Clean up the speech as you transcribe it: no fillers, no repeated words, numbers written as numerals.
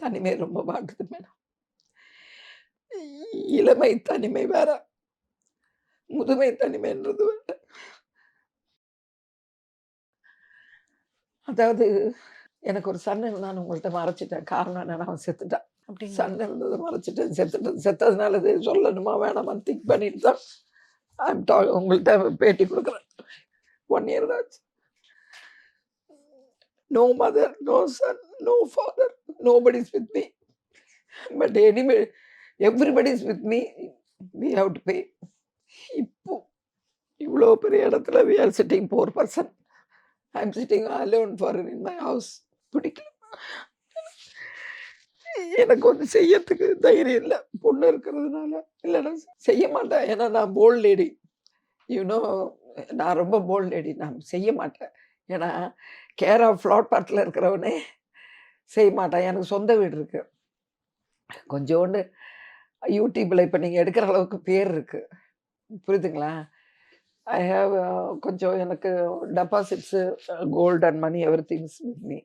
தனிமை ரொம்ப வாட்டுது மேடம். இளமை தனிமை வேற, முதுமை தனிமைன்றது வேற. அதாவது எனக்கு ஒரு சன் இருந்தான்னு உங்கள்ட்ட மறைச்சிட்டேன். காரணம் என்னன்னா, அவன் செத்துட்டான். அப்படிங்களா? சன் இருந்தத மறைச்சிட்டேன். செத்ததுனால இது சொல்லணுமா வேணாமான்னு திங்க் பண்ணிட்டு தான் உங்கள்ட்ட பேட்டி குடுக்குறேன். 1 இயர் தான் ஆச்சு. No mother, no son, no father, nobody is with me. But anyway everybody is with me. We have to pay. இப்போ இவ்ளோ பெரிய இடத்துல we are sitting poor person. I am sitting alone for in my house. பிடிக்கல. எனக்கு ஒண்ணு செய்யறதுக்கு தைரியம் இல்ல. பொண்ணு இருக்கிறதுனால. இல்லன்னா செய்ய மாட்டேன். ஏன்னா நான் போல்ட் லேடி. யூ நோ நான் ரொம்ப போல்ட் லேடி. நான் செய்ய மாட்டேன். ஏன்னா கேர் ஆஃப் ஃப்ளாட் பார்க்ல இருக்கிறவனே செய்ய மாட்டான். எனக்கு சொந்த வீடு இருக்கு. கொஞ்சோண்டு யூடியூப்ல இப்ப நீங்க எடுக்கிற அளவுக்கு பேர் இருக்கு. புரியுதுங்களா? ஐ ஹேவ் கொஞ்சம் எனக்கு deposits, gold and money everything is with me.